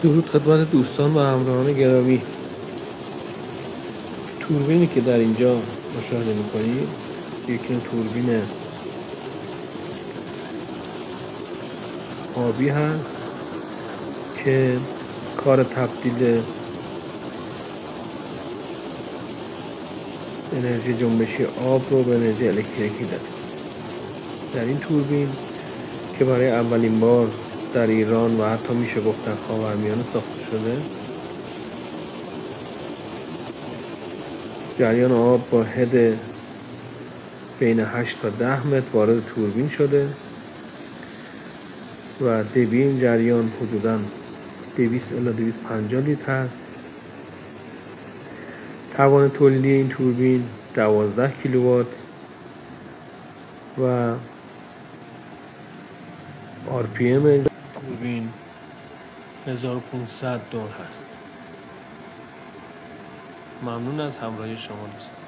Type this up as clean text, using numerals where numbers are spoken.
درود خدمت دوستان و همراهان گرامی. توربینی که در اینجا مشاهده میکنید یک نوع توربین آبی هست که کار تبدیل انرژی جنبشی آب رو به انرژی الکتریکی داره. در این توربین که برای اولین بار در ایران و حتی میشه گفت در خاورمیانه ساخته شده، جریان آب با حد بین 8 تا 10 متر وارد توربین شده و دبی این جریان حدوداً 200 الی 250 لیتر است. توان تولیدی این توربین 12 کیلووات و RPM توربین 1500 دور هست. ممنون از همراهی شما دوستان.